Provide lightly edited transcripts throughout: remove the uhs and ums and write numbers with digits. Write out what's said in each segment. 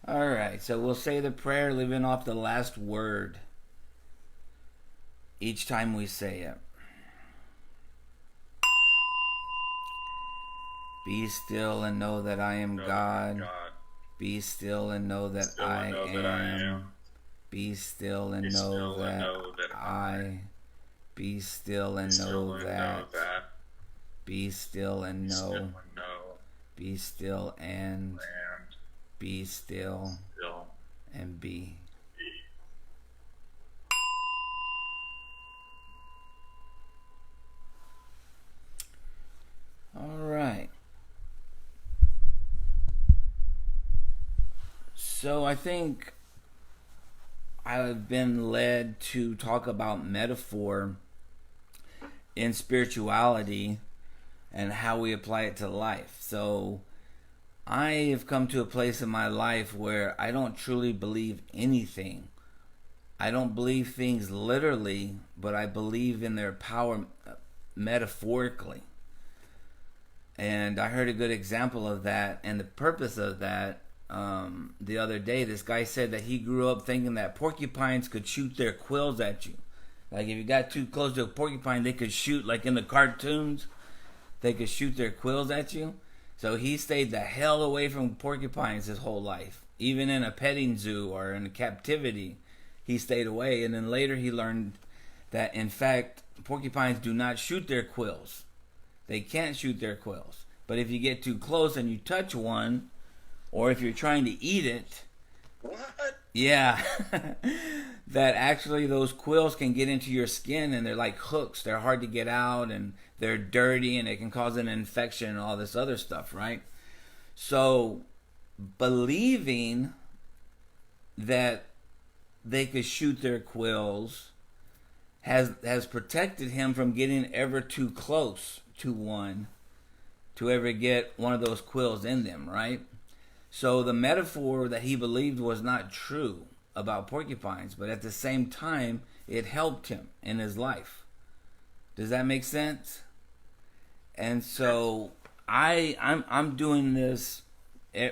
All right, so we'll say the prayer living off the last word each time we say it. Be still and know that I am Know that I am God. God. Be still and know Be that still and I know that I am. am. Be still Be and know still and that know that I. I. Be still Be and know still and know that. that. Be still and Be still know. and know. Be still and. And Be still still and be. be. All right. So I think I've been led to talk about metaphor in spirituality and how we apply it to life. So I have come to a place in my life where I don't truly believe anything. I don't believe things literally, but I believe in their power metaphorically. And I heard a good example of that and the purpose of that the other day. This guy said that he grew up thinking that porcupines could shoot their quills at you. Like if you got too close to a porcupine, they could shoot, like in the cartoons, they could shoot their quills at you. So he stayed the hell away from porcupines his whole life. Even in a petting zoo or in a captivity, he stayed away. And then later he learned that, in fact, porcupines do not shoot their quills. They can't shoot their quills. But if you get too close and you touch one, or if you're trying to eat it, What? yeah, that actually those quills can get into your skin and they're like hooks. They're hard to get out and they're dirty and it can cause an infection and all this other stuff, right? So believing that they could shoot their quills has protected him from getting ever too close to one to ever get one of those quills in them, right? So the metaphor that he believed was not true about porcupines, but at the same time, it helped him in his life. Does that make sense? And so I'm doing this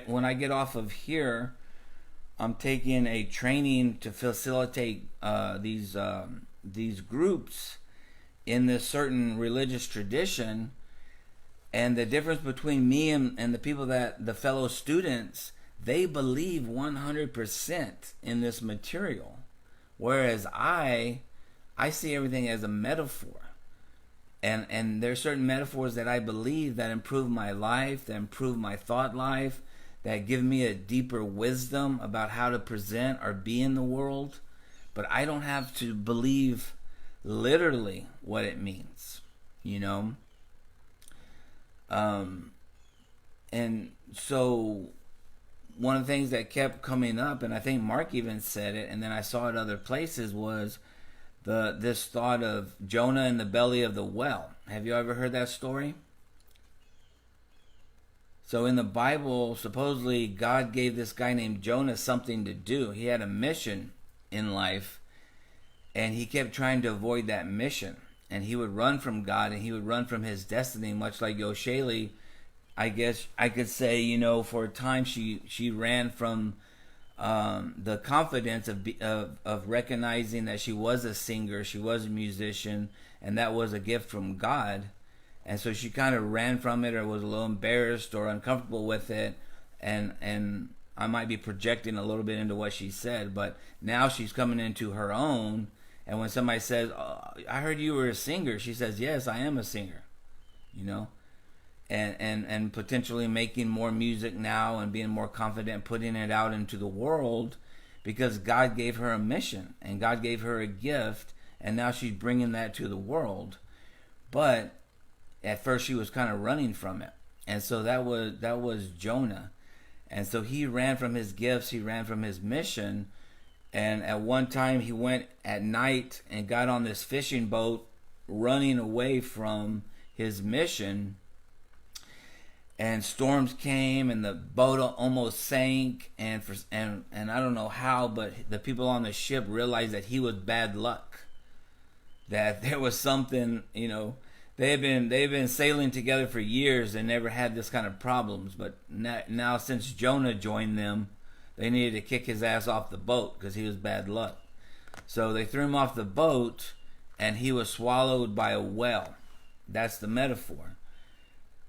when I get off of here. I'm taking a training to facilitate these groups in this certain religious tradition. And the difference between me and the people that the fellow students, they believe 100% in this material, whereas I see everything as a metaphor. And there's certain metaphors that I believe that improve my life, that improve my thought life, that give me a deeper wisdom about how to present or be in the world. But I don't have to believe literally what it means, you know? And so one of the things that kept coming up, and I think Mark even said it, and then I saw it other places, was this thought of Jonah in the belly of the well. Have you ever heard that story? So in the Bible, supposedly God gave this guy named Jonah something to do. He had a mission in life, and he kept trying to avoid that mission. And he would run from God, and he would run from his destiny, much like Yoshaley. I guess I could say, for a time she ran from the confidence of recognizing that she was a singer, she was a musician, and that was a gift from God. And so she kind of ran from it, or was a little embarrassed or uncomfortable with it. And I might be projecting a little bit into what she said, but now she's coming into her own. And when somebody says, "Oh, I heard you were a singer," she says, "Yes, I am a singer," you know, and potentially making more music now and being more confident, putting it out into the world, because God gave her a mission and God gave her a gift, and now she's bringing that to the world. But at first she was kind of running from it, and so that was Jonah. And so he ran from his gifts, he ran from his mission. And at one time he went at night and got on this fishing boat, running away from his mission. And storms came and the boat almost sank, and I don't know how, but the people on the ship realized that he was bad luck. That there was something, they've been sailing together for years and never had this kind of problems, but now since Jonah joined them, they needed to kick his ass off the boat because he was bad luck. So they threw him off the boat, and he was swallowed by a whale. That's the metaphor.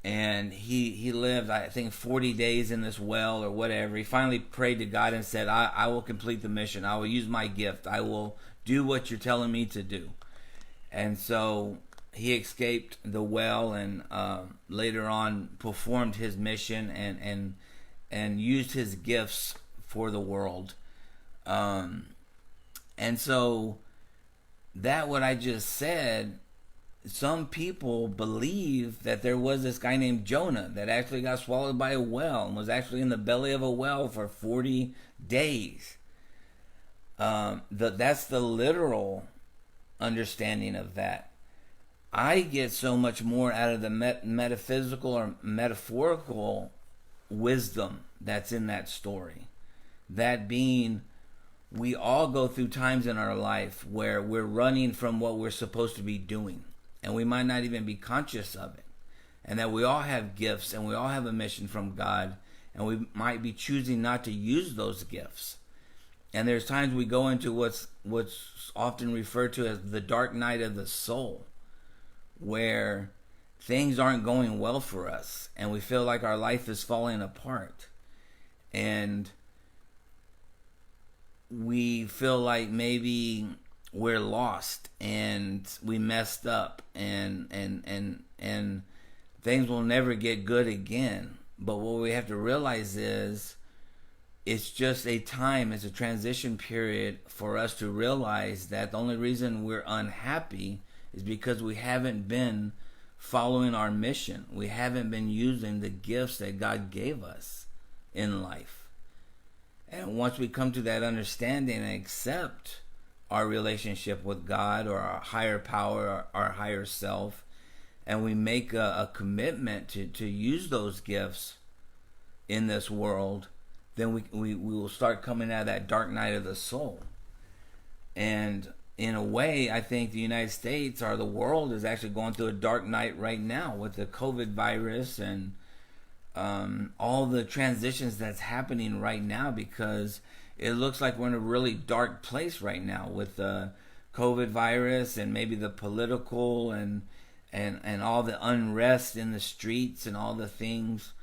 And he lived, I think, 40 days in this well or whatever. He finally prayed to God and said, I will complete the mission. I will use my gift. I will do what you're telling me to do. And so he escaped the well, and later on performed his mission and used his gifts for the world. And so that what I just said, some people believe that there was this guy named Jonah that actually got swallowed by a whale and was actually in the belly of a whale for 40 days. That's the literal understanding of that. I get so much more out of the metaphysical or metaphorical wisdom that's in that story. That being, we all go through times in our life where we're running from what we're supposed to be doing, and we might not even be conscious of it. And that we all have gifts, and we all have a mission from God, and we might be choosing not to use those gifts. And there's times we go into what's often referred to as the dark night of the soul, where things aren't going well for us, and we feel like our life is falling apart. And we feel like maybe we're lost and we messed up, and things will never get good again. But what we have to realize is it's just a time, it's a transition period for us to realize that the only reason we're unhappy is because we haven't been following our mission. We haven't been using the gifts that God gave us in life. And once we come to that understanding and accept our relationship with God or our higher power, or our higher self, and we make a commitment to use those gifts in this world, then we will start coming out of that dark night of the soul. And in a way, I think the United States or the world is actually going through a dark night right now with the COVID virus and all the transitions that's happening right now, because it looks like we're in a really dark place right now with the COVID virus and maybe the political and all the unrest in the streets and all the things.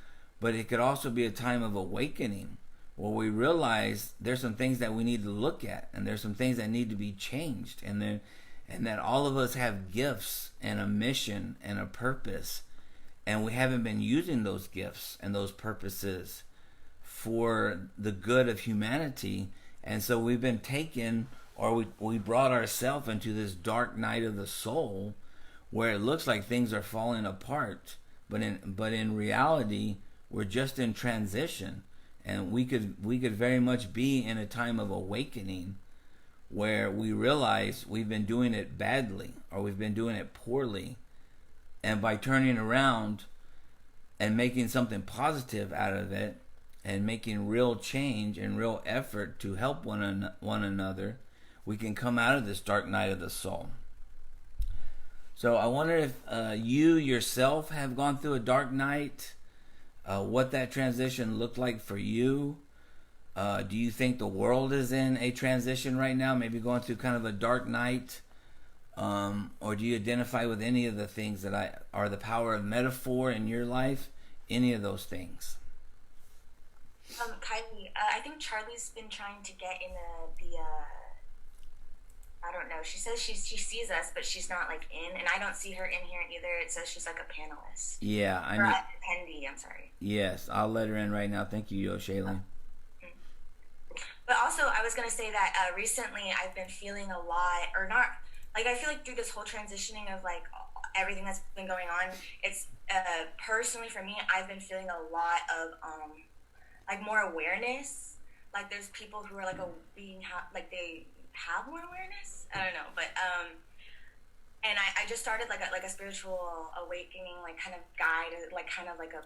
But it could also be a time of awakening where we realize there's some things that we need to look at, and there's some things that need to be changed, and that all of us have gifts and a mission and a purpose, and we haven't been using those gifts and those purposes for the good of humanity. And so we've been taken, or we brought ourselves into this dark night of the soul where it looks like things are falling apart, but in reality we're just in transition. And we could very much be in a time of awakening where we realize we've been doing it badly, or we've been doing it poorly, and by turning around and making something positive out of it and making real change and real effort to help one another, we can come out of this dark night of the soul. So I wonder if you yourself have gone through a dark night, what that transition looked like for you. Do you think the world is in a transition right now, maybe going through kind of a dark night? Or do you identify with any of the things that are the power of metaphor in your life? Any of those things? Kylie, I think Charlie's been trying to get in the I don't know. She says she sees us, but she's not like in, and I don't see her in here either. It says she's like a panelist. Yeah, or a attendee. I'm sorry. Yes, I'll let her in right now. Thank you, Shaylin. But also, I was gonna say that recently I've been feeling a lot, or not. Like, I feel like through this whole transitioning of like everything that's been going on, it's personally for me, I've been feeling a lot of like more awareness. Like, there's people who are like they have more awareness. I don't know, but and I just started like a spiritual awakening, like kind of guide, like kind of like a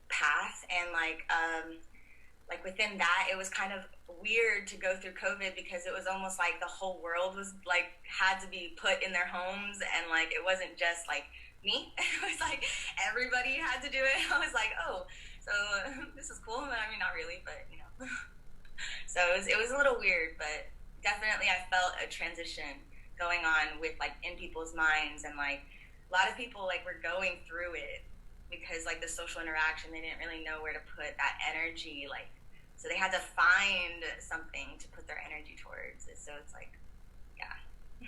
path, and like within that, it was kind of weird to go through COVID because it was almost like the whole world was like had to be put in their homes, and like it wasn't just like me. It was like everybody had to do it. I was like, oh, so this is cool. I mean, not really, but you know. So it was a little weird, but definitely I felt a transition going on with like in people's minds, and like a lot of people like were going through it because like the social interaction, they didn't really know where to put that energy, like so they had to find something to put their energy towards it. So it's like, yeah.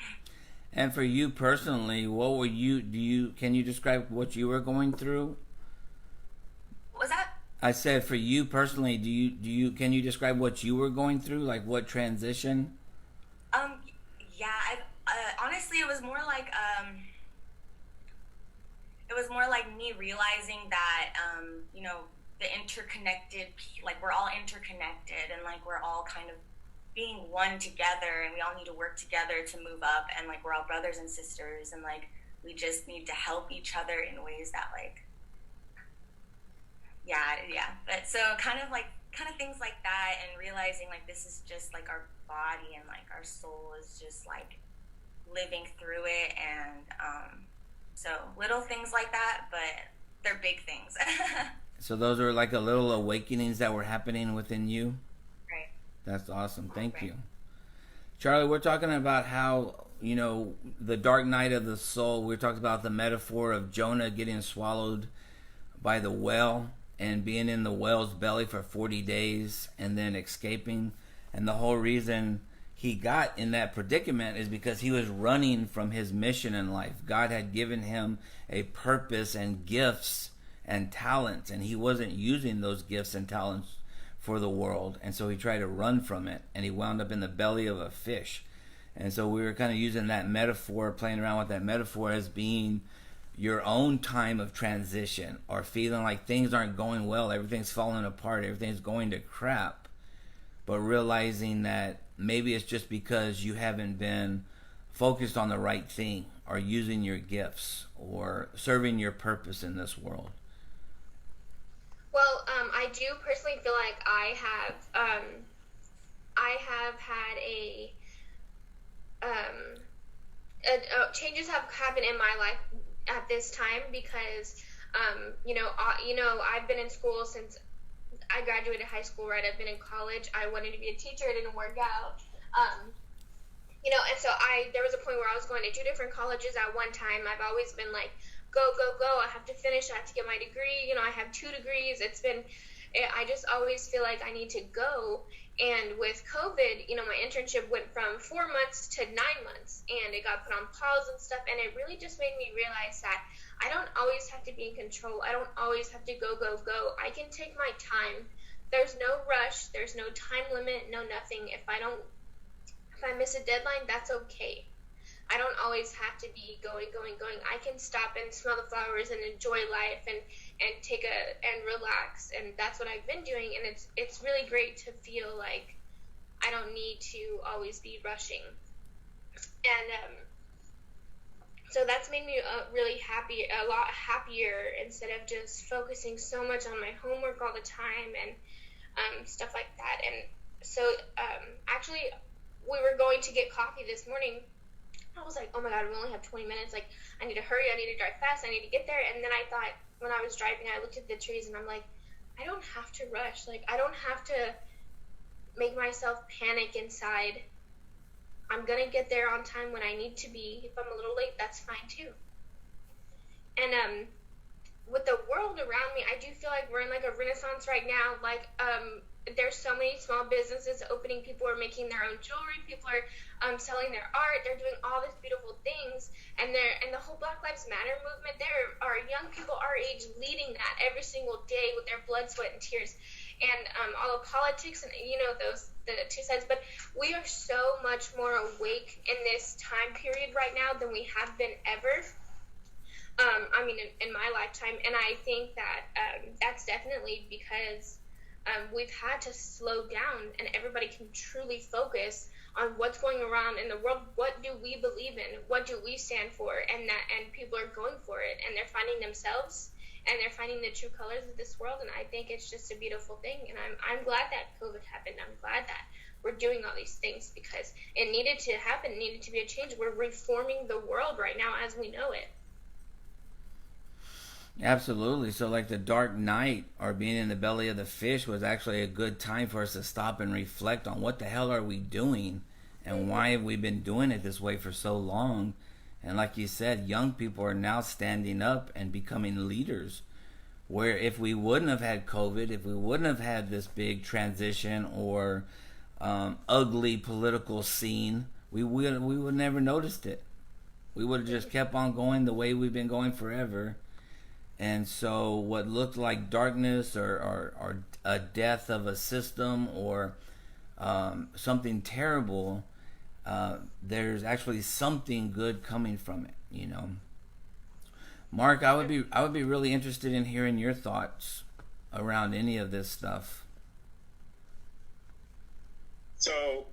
And for you personally, what were can you describe what you were going through? What was that? I said for you personally, can you describe what you were going through, like what transition? Yeah, honestly, it was more like me realizing that you know, the interconnected, like we're all interconnected, and like we're all kind of being one together, and we all need to work together to move up, and like we're all brothers and sisters, and like we just need to help each other in ways that like, yeah. But so kind of things like that, and realizing like this is just like our body, and like our soul is just like living through it, and so little things like that, but they're big things. So those are like a little awakenings that were happening within you. Right. That's awesome. Thank Right. you. Charlie, we're talking about how, you know, the dark night of the soul. We're talking about the metaphor of Jonah getting swallowed by the whale and being in the whale's belly for 40 days and then escaping. And the whole reason he got in that predicament is because he was running from his mission in life. God had given him a purpose and gifts and talents, and he wasn't using those gifts and talents for the world, and so he tried to run from it, and he wound up in the belly of a fish. And so we were kind of using that metaphor, playing around with that metaphor as being your own time of transition, or feeling like things aren't going well, everything's falling apart, everything's going to crap, but realizing that maybe it's just because you haven't been focused on the right thing, or using your gifts, or serving your purpose in this world. Well, I do personally feel like I have had changes have happened in my life at this time because, I've been in school since I graduated high school, right? I've been in college. I wanted to be a teacher. It didn't work out. And so there was a point where I was going to 2 different colleges at one time. I've always been like, go, I have to finish, I have to get my degree, I have 2 degrees, I just always feel like I need to go, and with COVID, my internship went from 4 months to 9 months, and it got put on pause and stuff, and it really just made me realize that I don't always have to be in control, I don't always have to go, I can take my time, there's no rush, there's no time limit, no nothing, if I miss a deadline, that's okay. I don't always have to be going. I can stop and smell the flowers and enjoy life and relax, and that's what I've been doing, and it's really great to feel like I don't need to always be rushing. And so that's made me really happy, a lot happier, instead of just focusing so much on my homework all the time and stuff like that. And so actually we were going to get coffee this morning. I was like, oh my God, we only have 20 minutes. Like, I need to hurry. I need to drive fast. I need to get there. And then I thought, when I was driving, I looked at the trees and I'm like, I don't have to rush. Like, I don't have to make myself panic inside. I'm going to get there on time when I need to be. If I'm a little late, that's fine too. And with the world around me, I do feel like we're in like a renaissance right now. Like, there's so many small businesses opening. People are making their own jewelry. People are selling their art. They're doing all these beautiful things. And the whole Black Lives Matter movement, there are young people our age leading that every single day with their blood, sweat, and tears. And all of politics and, the 2 sides. But we are so much more awake in this time period right now than we have been ever. In my lifetime. And I think that that's definitely because we've had to slow down, and everybody can truly focus on what's going around in the world. What do we believe in? What do we stand for? And people are going for it, and they're finding themselves, and they're finding the true colors of this world. And I think it's just a beautiful thing. And I'm glad that COVID happened. I'm glad that we're doing all these things because it needed to happen. It needed to be a change. We're reforming the world right now as we know it. Absolutely. So, like the dark night or being in the belly of the fish was actually a good time for us to stop and reflect on what the hell are we doing and why have we been doing it this way for so long. And like you said, young people are now standing up and becoming leaders. Where if we wouldn't have had COVID, if we wouldn't have had this big transition or ugly political scene, we would never noticed it. We would have just kept on going the way we've been going forever. And so what looked like darkness or a death of a system or something terrible, there's actually something good coming from it, you know. Mark, I would be really interested in hearing your thoughts around any of this stuff. So,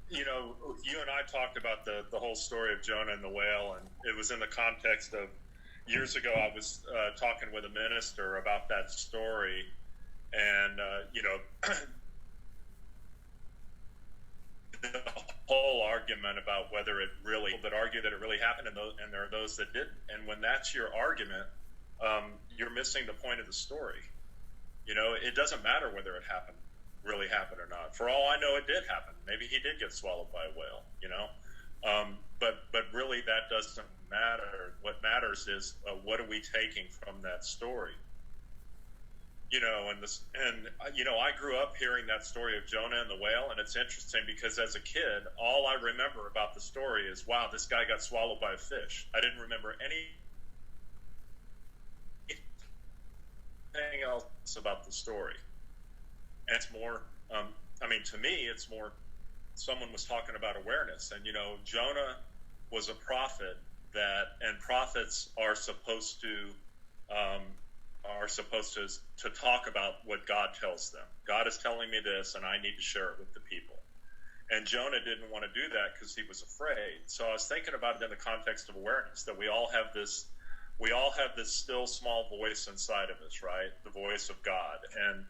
you know, you and I talked about the whole story of Jonah and the whale, and it was in the context of years ago. I was talking with a minister about that story, and you know, the whole argument about whether it really, that argue that it really happened, and there are those that didn't. And when that's your argument, you're missing the point of the story. You know, it doesn't matter whether it really happened or not. For all I know, it did happen. Maybe he did get swallowed by a whale, you know. But really that doesn't matter. What matters is what are we taking from that story? You know, and you know, I grew up hearing that story of Jonah and the whale, and it's interesting because as a kid, all I remember about the story is, wow, this guy got swallowed by a fish. I didn't remember anything else about the story. And it's more, I mean, to me, it's more, someone was talking about awareness. And, you know, Jonah was a prophet and prophets are supposed to talk about what God tells them. God is telling me this, and I need to share it with the people. And Jonah didn't want to do that because he was afraid. So I was thinking about it in the context of awareness, that we all have this still small voice inside of us, right? The voice of God. And,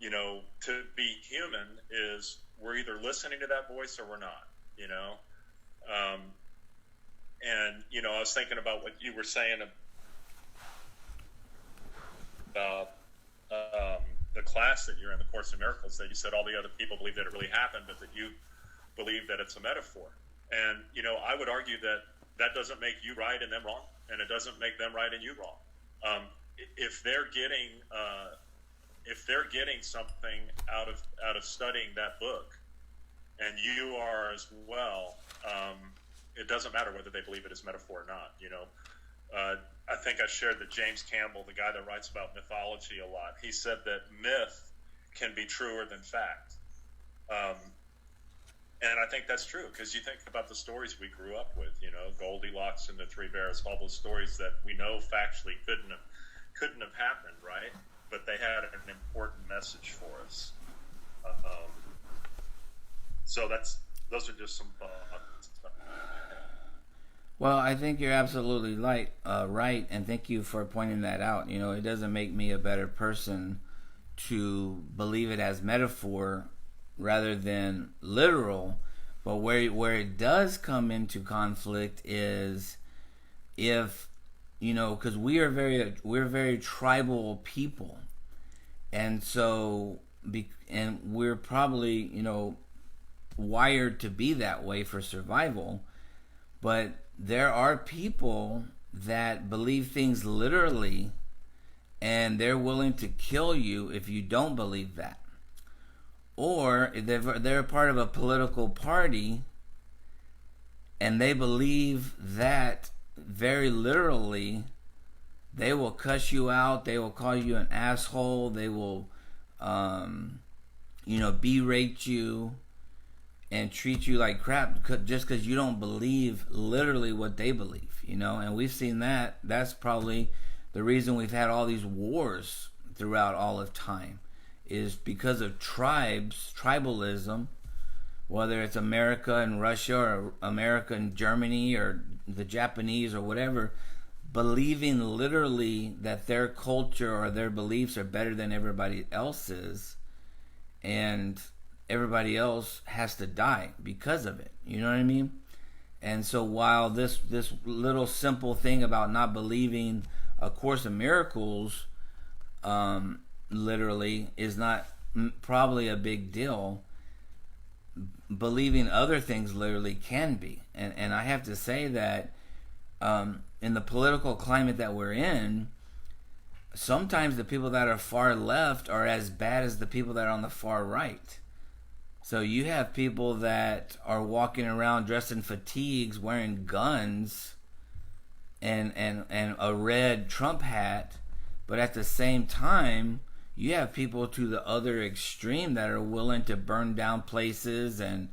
you know, to be human is we're either listening to that voice or we're not, you know? And, you know, I was thinking about what you were saying about the class that you're in, the Course in Miracles, that you said all the other people believe that it really happened, but that you believe that it's a metaphor. And, you know, I would argue that that doesn't make you right and them wrong, and it doesn't make them right and you wrong. If they're getting something out of studying that book, and you are as well, it doesn't matter whether they believe it is metaphor or not. You know, I think I shared that James Campbell, the guy that writes about mythology a lot, he said that myth can be truer than fact. And I think that's true, because you think about the stories we grew up with, you know, Goldilocks and the Three Bears, all those stories that we know factually couldn't have happened, right? But they had an important message for us. So those are just some thoughts. Well, I think you're absolutely right, and thank you for pointing that out. You know, it doesn't make me a better person to believe it as metaphor rather than literal, but where it does come into conflict is if, you know, because we're very tribal people, and so and we're probably, you know, wired to be that way for survival. But there are people that believe things literally, and they're willing to kill you if you don't believe that. Or they're part of a political party, and they believe that very literally. They will cuss you out. They will call you an asshole. They will, you know, berate you and treat you like crap just because you don't believe literally what they believe, you know. And we've seen that. That's probably the reason we've had all these wars throughout all of time, is because of tribalism, whether it's America and Russia or America and Germany or the Japanese or whatever, believing literally that their culture or their beliefs are better than everybody else's, and everybody else has to die because of it. You know what I mean? And so while this little simple thing about not believing A Course in Miracles, literally, is not probably a big deal. Believing other things literally can be. And I have to say that in the political climate that we're in, sometimes the people that are far left are as bad as the people that are on the far right. So you have people that are walking around dressed in fatigues, wearing guns, and a red Trump hat, but at the same time, you have people to the other extreme that are willing to burn down places and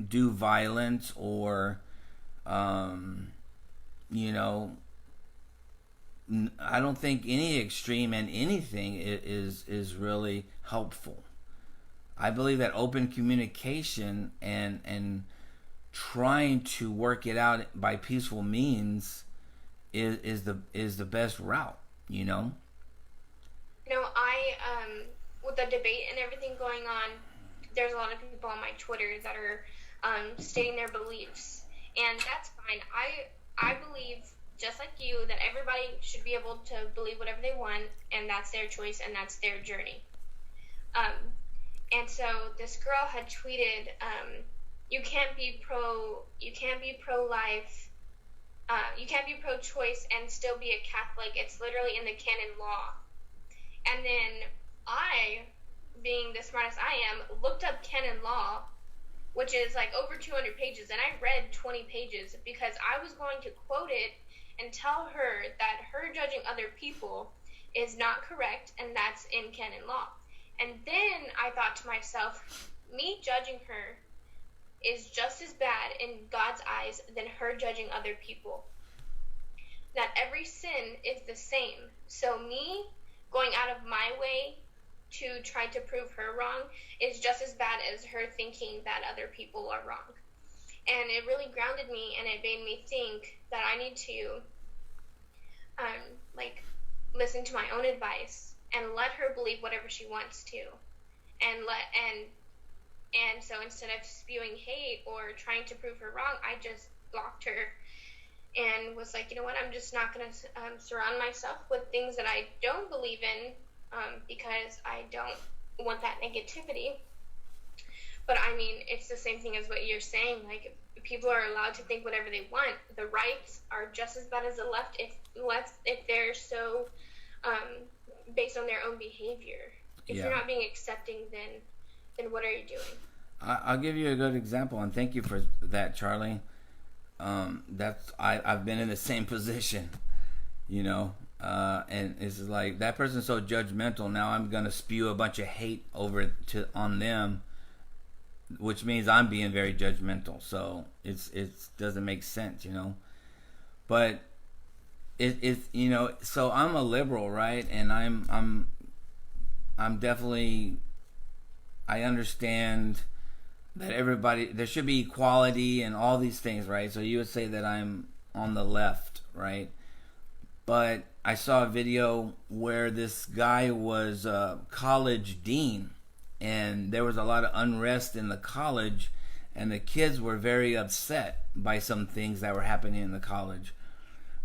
do violence, or you know, I don't think any extreme in anything is really helpful. I believe that open communication and trying to work it out by peaceful means is the best route, you know? You know, with the debate and everything going on, there's a lot of people on my Twitter that are stating their beliefs, and that's fine. I believe, just like you, that everybody should be able to believe whatever they want, and that's their choice and that's their journey. And so this girl had tweeted, you can't be pro-life, you can't be pro-choice and still be a Catholic. It's literally in the canon law. And then I, being the smartest I am, looked up canon law, which is like over 200 pages, and I read 20 pages because I was going to quote it and tell her that her judging other people is not correct, and that's in canon law. And then I thought to myself, me judging her is just as bad in God's eyes than her judging other people. That every sin is the same. So me going out of my way to try to prove her wrong is just as bad as her thinking that other people are wrong. And it really grounded me, and it made me think that I need to listen to my own advice and let her believe whatever she wants to. And so instead of spewing hate or trying to prove her wrong, I just blocked her and was like, you know what, I'm just not going to surround myself with things that I don't believe in, because I don't want that negativity. But I mean, it's the same thing as what you're saying. Like, people are allowed to think whatever they want. The rights are just as bad as the left if they're so based on their own behavior. If you're not being accepting, then what are you doing? I'll give you a good example, and thank you for that, Charlie. I've been in the same position, you know, and it's like that person's so judgmental. Now I'm gonna spew a bunch of hate on them, which means I'm being very judgmental. So it doesn't make sense, you know. But it's you know, so I'm a liberal, right? And I'm definitely, I understand that there should be equality and all these things, right? So you would say that I'm on the left, right? But I saw a video where this guy was a college dean, and there was a lot of unrest in the college, and the kids were very upset by some things that were happening in the college.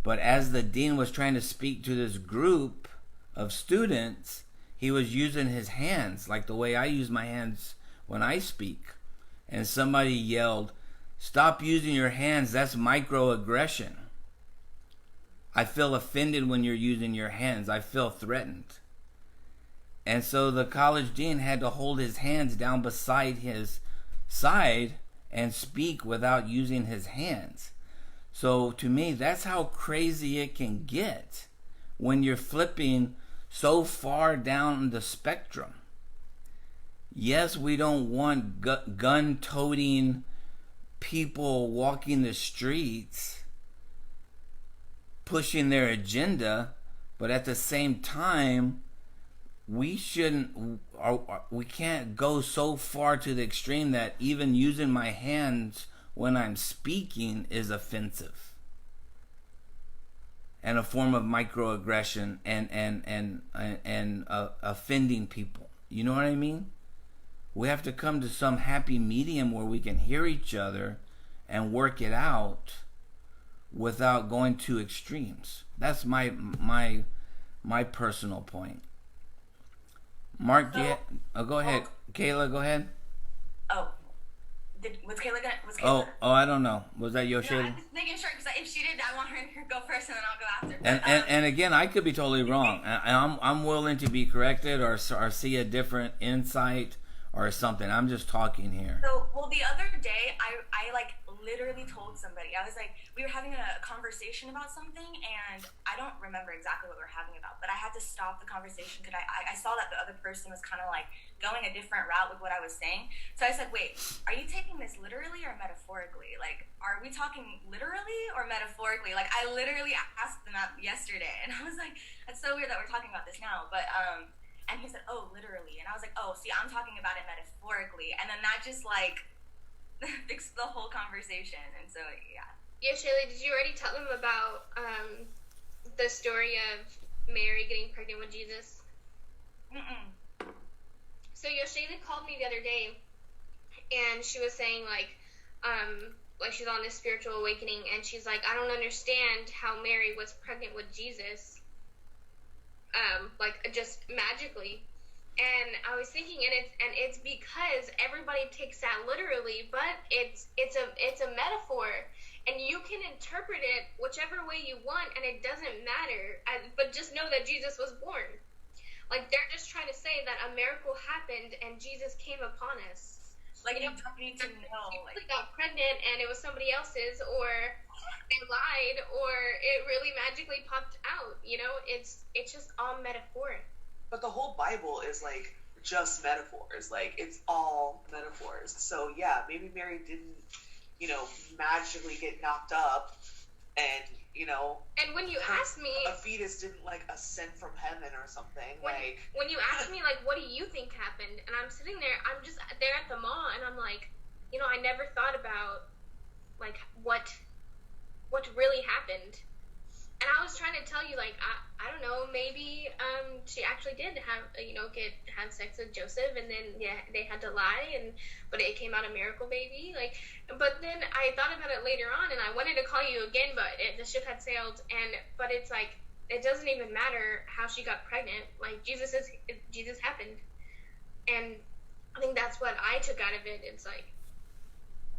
But as the dean was trying to speak to this group of students, he was using his hands like the way I use my hands when I speak. And somebody yelled, "Stop using your hands, that's microaggression. I feel offended when you're using your hands. I feel threatened." And so the college dean had to hold his hands down beside his side and speak without using his hands. So to me, that's how crazy it can get when you're flipping so far down the spectrum. Yes, we don't want gun-toting people walking the streets pushing their agenda, but at the same time, we can't go so far to the extreme that even using my hands when I'm speaking is offensive and a form of microaggression and offending people. You know what I mean? We have to come to some happy medium where we can hear each other and work it out without going to extremes. That's my personal point. Mark, go ahead. Kayla, go ahead. Was Kayla gonna? Oh, I don't know. Was that Yoshida? No, I'm just making sure, because if she did, I want her to go first, and then I'll go after. But, and again, I could be totally wrong. I'm willing to be corrected or see a different insight or something. I'm just talking here. So, well, the other day, I like literally told somebody. I was like, we were having a conversation about something, and I don't remember exactly what we were having about, but I had to stop the conversation because I saw that the other person was kind of like going a different route with what I was saying. So I said, wait, are you taking this literally or metaphorically? Like, are we talking literally or metaphorically? Like, I literally asked them that yesterday, and I was like, that's so weird that we're talking about this now. But and he said, oh, literally. And I was like, oh, see, I'm talking about it metaphorically. And then that just like fixed the whole conversation. And so, yeah. Yeah, Shayla, did you already tell them about the story of Mary getting pregnant with Jesus? Mm-mm. So Yoshida called me the other day, and she was saying, like she's on this spiritual awakening, and she's like, I don't understand how Mary was pregnant with Jesus, like, just magically. And I was thinking, and it's because everybody takes that literally, but it's a metaphor, and you can interpret it whichever way you want, and it doesn't matter. But just know that Jesus was born. Like, they're just trying to say that a miracle happened and Jesus came upon us. Like, you don't need to know. Like, got pregnant and it was somebody else's, or they lied, or it really magically popped out. You know, it's just all metaphoric. But the whole Bible is like just metaphors. Like, it's all metaphors. So yeah, maybe Mary didn't, magically get knocked up, and And when you ask me, a fetus didn't like ascend from heaven or something. When you ask me, like, what do you think happened? And I'm sitting there, I'm just there at the mall, and I'm like, I never thought about like what really happened. And I was trying to tell you, like, I don't know, maybe she actually did have sex with Joseph, and then they had to lie, but it came out a miracle baby. Like, but then I thought about it later on, and I wanted to call you again, but the ship had sailed. But it's like, it doesn't even matter how she got pregnant. Like, Jesus happened, and I think that's what I took out of it. It's like,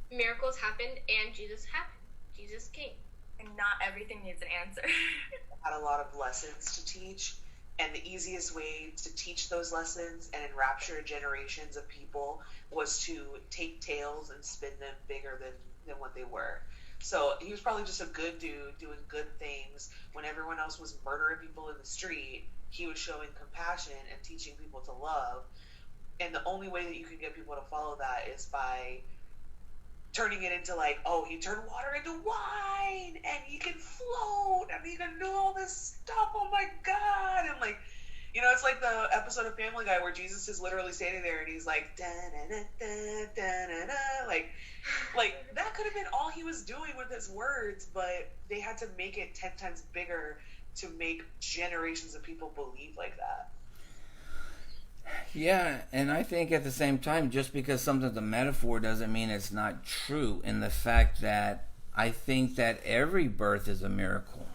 miracles happened, and Jesus happened. Jesus came. And not everything needs an answer. I had a lot of lessons to teach, and the easiest way to teach those lessons and enrapture generations of people was to take tales and spin them bigger than what they were. So he was probably just a good dude doing good things. When everyone else was murdering people in the street, he was showing compassion and teaching people to love. And the only way that you can get people to follow that is by turning it into, like, oh, he turned water into wine, and he can float, and he can do all this stuff, oh my God. And, like, it's like the episode of Family Guy where Jesus is literally standing there, and he's like, da-na-na-na-na-na-na, like, that could have been all he was doing with his words, but they had to make it 10 times bigger to make generations of people believe like that. Yeah, and I think at the same time, just because something's a metaphor doesn't mean it's not true, in the fact that I think that every birth is a miracle.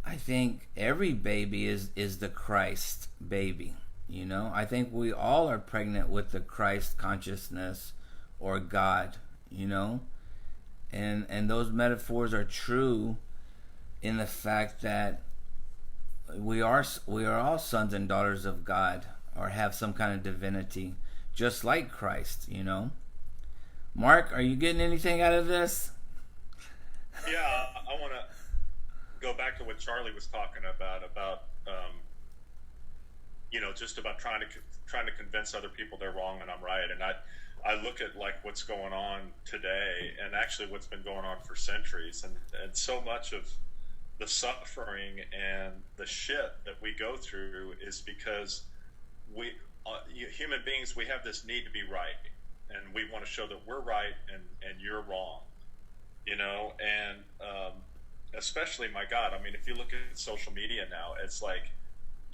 I think every baby is the Christ baby, I think we all are pregnant with the Christ consciousness or God, and those metaphors are true in the fact that we are all sons and daughters of God, or have some kind of divinity, just like Christ, Mark, are you getting anything out of this? Yeah, I want to go back to what Charlie was talking about just about trying to convince other people they're wrong and I'm right. And I look at, like, what's going on today, and actually what's been going on for centuries, and so much of the suffering and the shit that we go through is because we human beings, we have this need to be right, and we want to show that we're right and you're wrong, and especially, my God, I mean, if you look at social media now, it's like,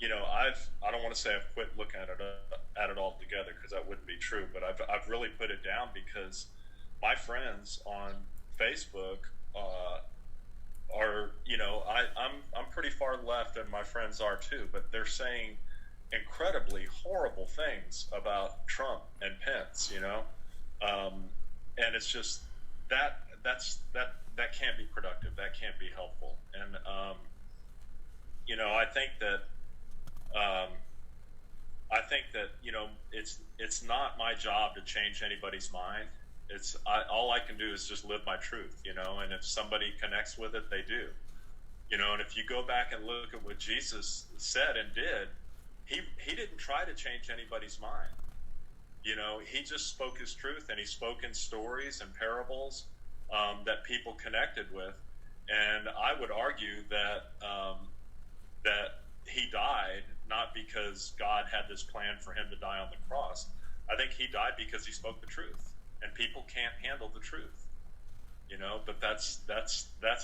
I don't want to say I've quit looking at it all together, because that wouldn't be true, but I've really put it down, because my friends on Facebook are, you know, I'm pretty far left, and my friends are too, but they're saying incredibly horrible things about Trump and Pence, you know, and it's just that can't be productive, that can't be helpful, and you know, I think that you know, it's not my job to change anybody's mind. All I can do is just live my truth, you know, and if somebody connects with it, they do, you know. And if you go back and look at what Jesus said and did, he didn't try to change anybody's mind, you know. He just spoke his truth, and he spoke in stories and parables that people connected with. And I would argue that that he died not because God had this plan for him to die on the cross. I think he died because he spoke the truth, and people can't handle the truth, you know. But that's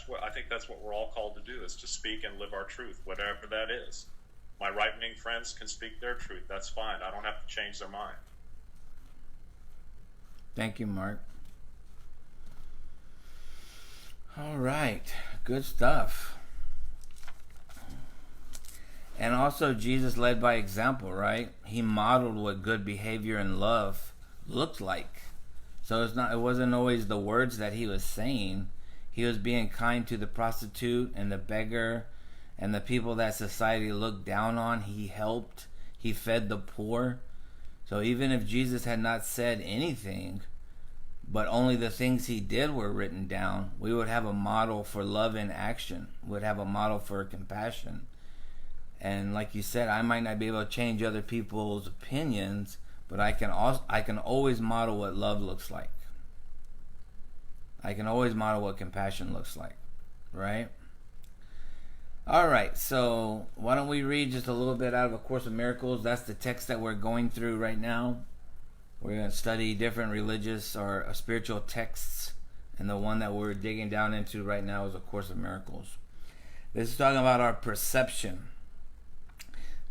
what I think, that's what we're all called to do, is to speak and live our truth, whatever that is. My right-wing friends can speak their truth. That's fine. I don't have to change their mind. Thank you, Mark. All right, good stuff. And also, Jesus led by example, right? He modeled what good behavior and love looked like. So it wasn't always the words that he was saying. He was being kind to the prostitute and the beggar and the people that society looked down on. He helped. He fed the poor. So even if Jesus had not said anything, but only the things he did were written down, we would have a model for love in action. We would have a model for compassion. And like you said, I might not be able to change other people's opinions, but I can always model what love looks like. I can always model what compassion looks like, right? All right, so why don't we read just a little bit out of A Course of Miracles? That's the text that we're going through right now. We're going to study different religious or spiritual texts, and the one that we're digging down into right now is A Course of Miracles. This is talking about our perception.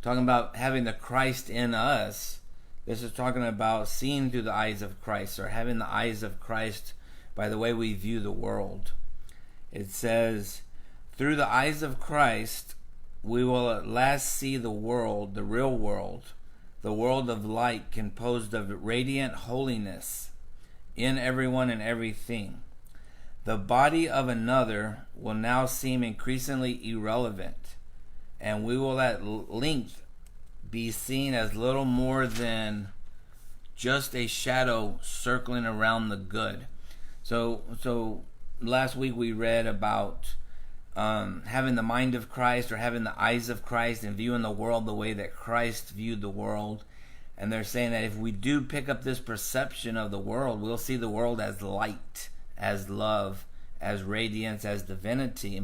Talking about having the Christ in us. This is talking about seeing through the eyes of Christ, or having the eyes of Christ by the way we view the world. It says, through the eyes of Christ, we will at last see the world, the real world, the world of light composed of radiant holiness in everyone and everything. The body of another will now seem increasingly irrelevant, and we will at length be seen as little more than just a shadow circling around the good. So last week we read about having the mind of Christ, or having the eyes of Christ, and viewing the world the way that Christ viewed the world. And they're saying that if we do pick up this perception of the world, we'll see the world as light, as love, as radiance, as divinity.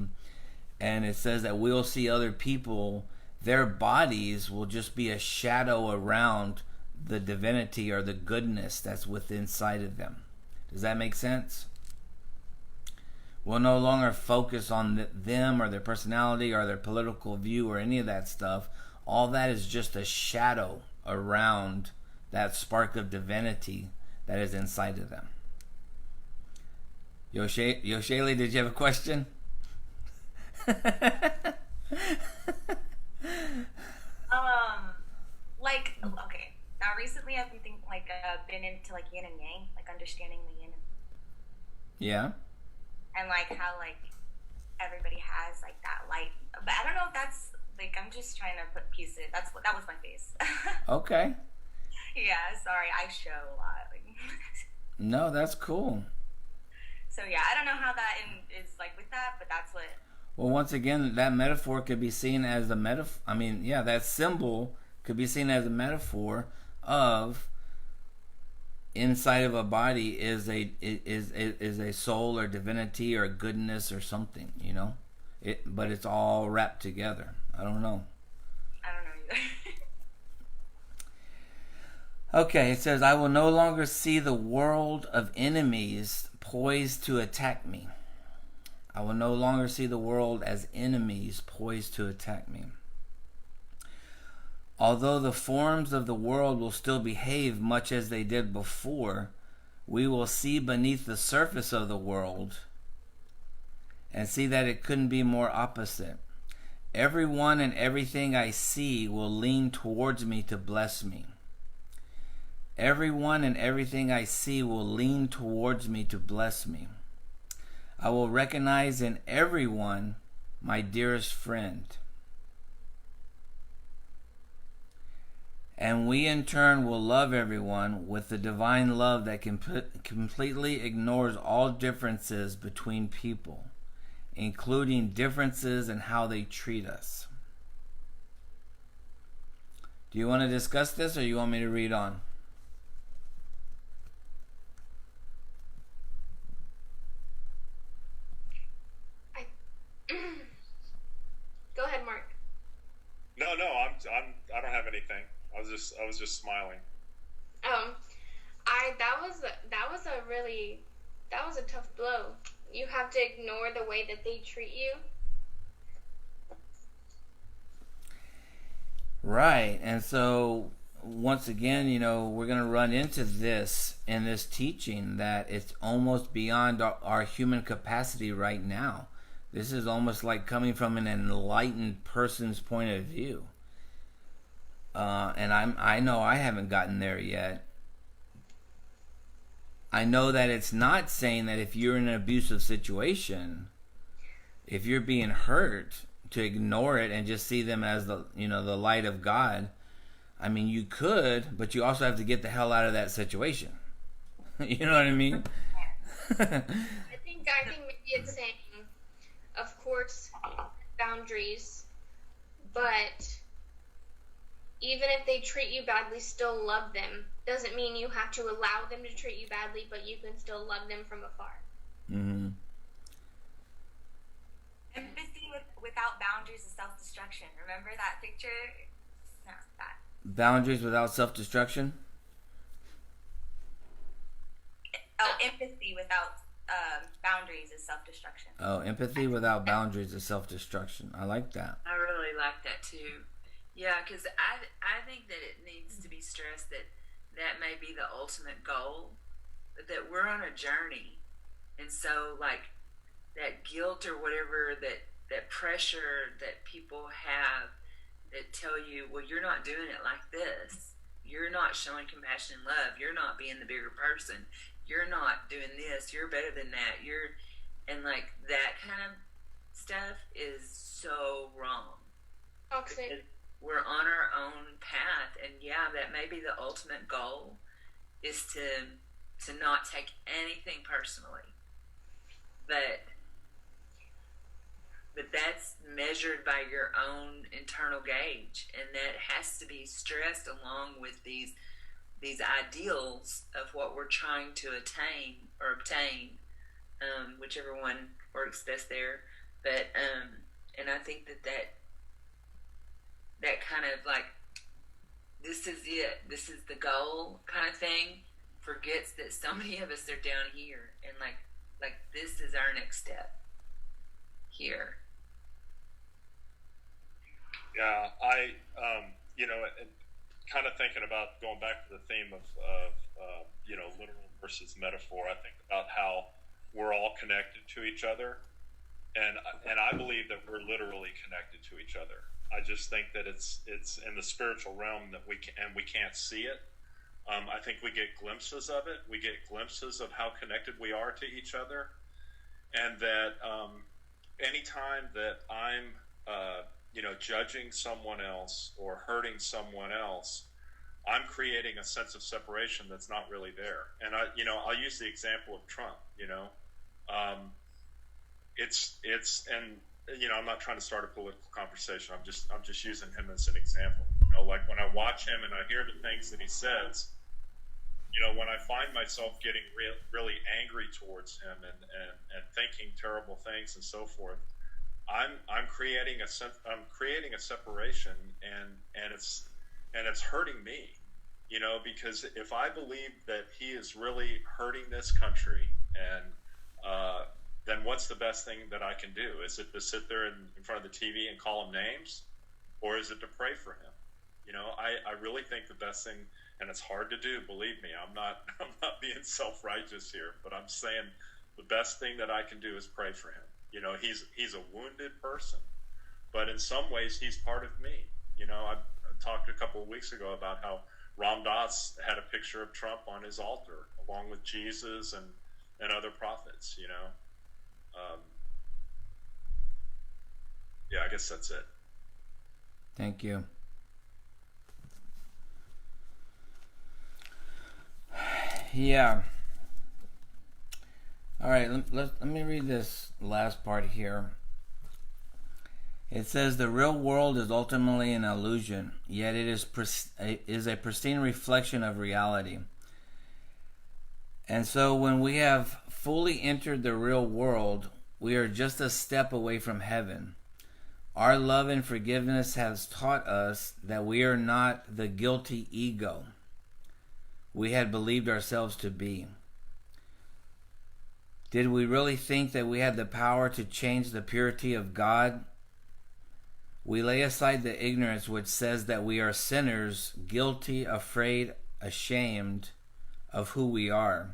And it says that we'll see other people, their bodies will just be a shadow around the divinity or the goodness that's within inside of them. Does that make sense? We'll no longer focus on them or their personality or their political view or any of that stuff. All that is just a shadow around that spark of divinity that is inside of them. Yosheli, did you have a question? Like, okay, now recently I've been thinking, been into yin and yang, understanding the yin and yeah, and how everybody has that light, but I don't know if that's I'm just trying to put pieces. That was my face. Okay. Yeah, sorry, I show a lot. No, that's cool. So yeah, I don't know how that is with that, but that's what. Well, once again, that metaphor could be seen as the metaphor. I mean, yeah, that symbol could be seen as a metaphor of inside of a body is a soul or divinity or goodness or something, you know. But it's all wrapped together. I don't know. I don't know either. Okay, it says, I will no longer see the world of enemies poised to attack me. I will no longer see the world as enemies poised to attack me. Although the forms of the world will still behave much as they did before, we will see beneath the surface of the world and see that it couldn't be more opposite. Everyone and everything I see will lean towards me to bless me. Everyone and everything I see will lean towards me to bless me. I will recognize in everyone my dearest friend. And we in turn will love everyone with the divine love that completely ignores all differences between people, including differences in how they treat us. Do you want to discuss this, or you want me to read on? Go ahead, Mark. No, I don't have anything. I was just smiling. That was a tough blow. You have to ignore the way that they treat you. Right. And so once again, we're going to run into this in this teaching, that it's almost beyond our human capacity right now. This is almost like coming from an enlightened person's point of view. And I know I haven't gotten there yet. I know that it's not saying that if you're in an abusive situation, if you're being hurt, to ignore it and just see them as the light of God. I mean, you could, but you also have to get the hell out of that situation. You know what I mean? I think maybe it's saying, of course, boundaries, but even if they treat you badly, still love them. Doesn't mean you have to allow them to treat you badly, but you can still love them from afar. Mm-hmm. Empathy without boundaries is self-destruction. Remember that picture? No, that. Boundaries without self-destruction? Oh, empathy without boundaries is self-destruction. Oh, empathy without boundaries is self-destruction. I like that. I really like that too. Yeah, because I think that it needs to be stressed that may be the ultimate goal, but that we're on a journey. And so, like, that guilt or whatever, that pressure that people have that tell you, well, you're not doing it like this. You're not showing compassion and love. You're not being the bigger person. You're not doing this. You're better than that. And like that kind of stuff is so wrong. Toxic. We're on our own path, and yeah, that may be the ultimate goal, is to not take anything personally. But that's measured by your own internal gauge, and that has to be stressed along with these ideals of what we're trying to attain or obtain, whichever one works best there. But and I think that kind of like, this is it, this is the goal kind of thing, forgets that so many of us are down here, and like this is our next step here. Yeah, I kind of thinking about going back to the theme of literal versus metaphor. I think about how we're all connected to each other, and I believe that we're literally connected to each other. I just think that it's in the spiritual realm that we can't see it. I think we get glimpses of it. We get glimpses of how connected we are to each other, and that anytime that I'm judging someone else or hurting someone else, I'm creating a sense of separation that's not really there. And I'll use the example of Trump. I'm not trying to start a political conversation. I'm just using him as an example. Like when I watch him and I hear the things that he says, when I find myself getting really angry towards him and thinking terrible things and so forth, I'm creating a separation, and it's hurting me, because if I believe that he is really hurting this country, and then what's the best thing that I can do? Is it to sit there in front of the TV and call him names, or is it to pray for him? I really think the best thing, and it's hard to do, believe me, I'm not being self-righteous here, but I'm saying the best thing that I can do is pray for him. You know, he's a wounded person, but in some ways he's part of me. You know, I talked a couple of weeks ago about how Ram Dass had a picture of Trump on his altar along with Jesus and other prophets. You know, yeah, I guess that's it. Thank you. Yeah. All right, let me read this last part here. It says, the real world is ultimately an illusion, yet it is a pristine reflection of reality. And so when we have fully entered the real world, we are just a step away from heaven. Our love and forgiveness has taught us that we are not the guilty ego we had believed ourselves to be. Did we really think that we had the power to change the purity of God? We lay aside the ignorance which says that we are sinners, guilty, afraid, ashamed of who we are.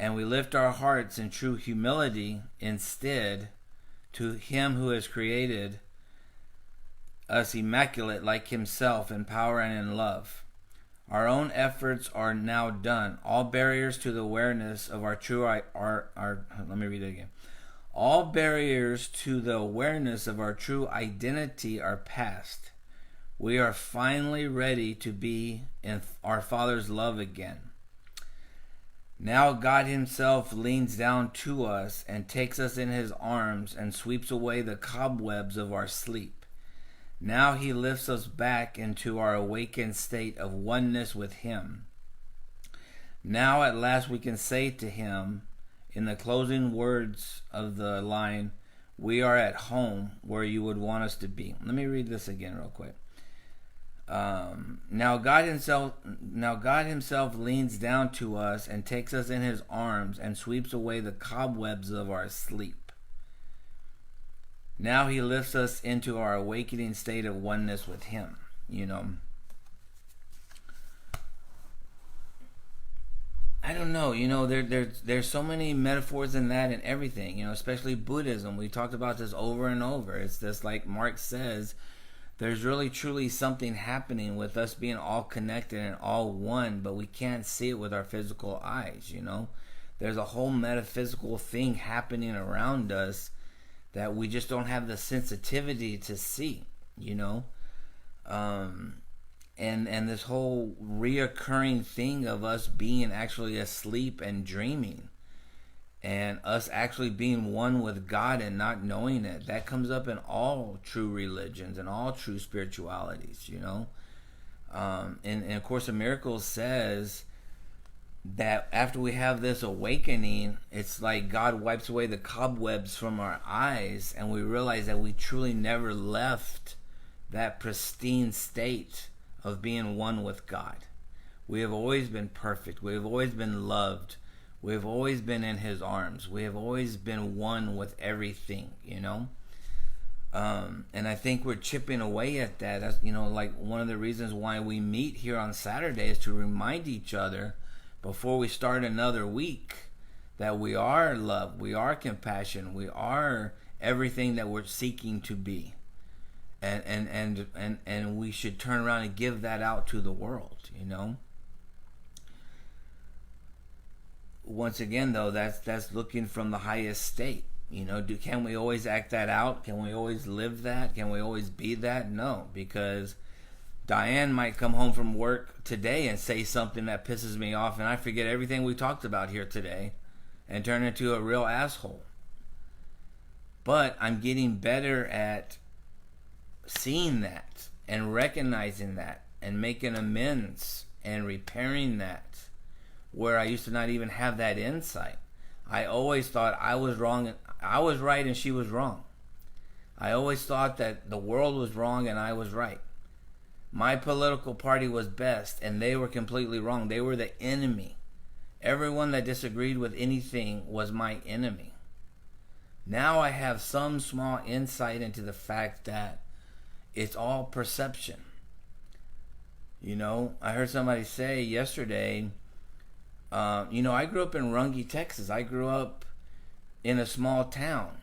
And we lift our hearts in true humility instead to Him who has created us immaculate like Himself in power and in love. Our own efforts are now done. All barriers to the awareness of our true All barriers to the awareness of our true identity are past. We are finally ready to be in our Father's love again. Now God Himself leans down to us and takes us in His arms and sweeps away the cobwebs of our sleep. Now He lifts us back into our awakened state of oneness with Him. Now at last we can say to Him, in the closing words of the line, we are at home where you would want us to be. Let me read this again real quick. Now God himself leans down to us and takes us in His arms and sweeps away the cobwebs of our sleep. Now He lifts us into our awakening state of oneness with Him. You know, I don't know. You know, there's so many metaphors in that and everything. You know, especially Buddhism. We talked about this over and over. It's just like Mark says, there's really truly something happening with us being all connected and all one, but we can't see it with our physical eyes. You know, there's a whole metaphysical thing happening around us that we just don't have the sensitivity to see, you know. And this whole reoccurring thing of us being actually asleep and dreaming, and us actually being one with God and not knowing it, that comes up in all true religions and all true spiritualities, you know. And A Course in Miracles says that after we have this awakening, it's like God wipes away the cobwebs from our eyes, and we realize that we truly never left that pristine state of being one with God. We have always been perfect. We have always been loved. We have always been in His arms. We have always been one with everything, you know. And I think we're chipping away at that. That's, you know, like one of the reasons why we meet here on Saturday is to remind each other before we start another week that we are love, we are compassion, we are everything that we're seeking to be. And we should turn around and give that out to the world, you know. Once again, though, that's looking from the highest state. You know, can we always act that out? Can we always live that? Can we always be that? No, because Diane might come home from work today and say something that pisses me off, and I forget everything we talked about here today and turn into a real asshole. But I'm getting better at seeing that and recognizing that and making amends and repairing that, where I used to not even have that insight. I always thought I was wrong, I was right and she was wrong. I always thought that the world was wrong and I was right. My political party was best and they were completely wrong. They were the enemy. Everyone that disagreed with anything was my enemy. Now I have some small insight into the fact that it's all perception. You know, I heard somebody say yesterday, I grew up in Runge, Texas. I grew up in a small town.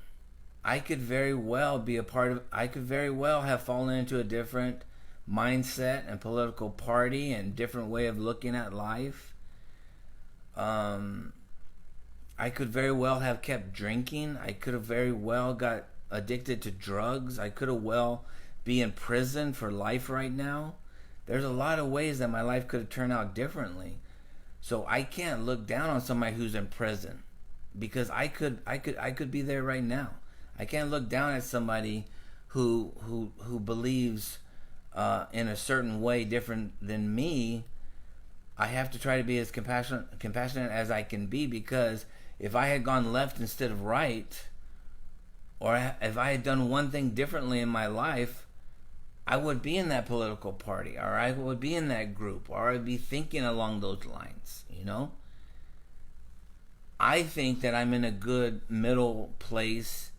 I could very well be a part of, I could very well have fallen into a different mindset and political party and different way of looking at life. I could very well have kept drinking. I could have very well got addicted to drugs. I could have well be in prison for life right now. There's a lot of ways that my life could have turned out differently. So I can't look down on somebody who's in prison, because I could be there right now. I can't look down at somebody who believes in a certain way different than me. I have to try to be as compassionate as I can be, because if I had gone left instead of right, or if I had done one thing differently in my life, I would be in that political party, or I would be in that group, or I'd be thinking along those lines, you know? I think that I'm in a good middle place,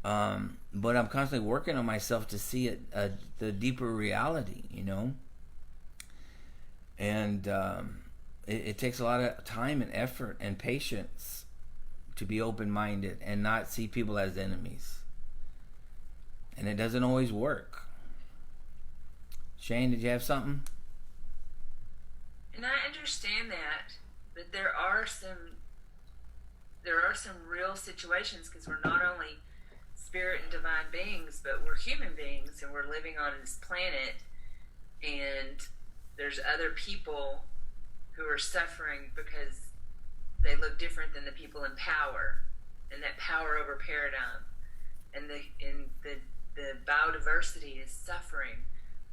but I'm constantly working on myself to see it, the deeper reality, you know? And it takes a lot of time and effort and patience to be open-minded and not see people as enemies. And it doesn't always work. Shane, did you have something? And I understand that, but there are some real situations, because we're not only spirit and divine beings, but we're human beings, and we're living on this planet, and there's other people who are suffering because they look different than the people in power, and that power over paradigm, and the biodiversity is suffering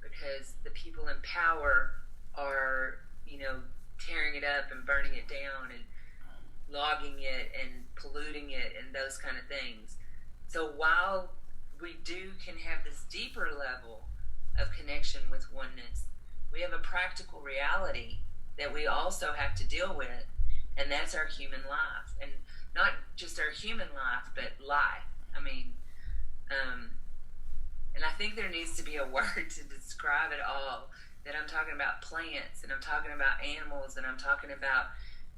because the people in power are, you know, tearing it up and burning it down and logging it and polluting it and those kind of things. So while we can have this deeper level of connection with oneness, we have a practical reality that we also have to deal with, and that's our human life. And not just our human life, but life. I mean, and I think there needs to be a word to describe it all, that I'm talking about plants, and I'm talking about animals, and I'm talking about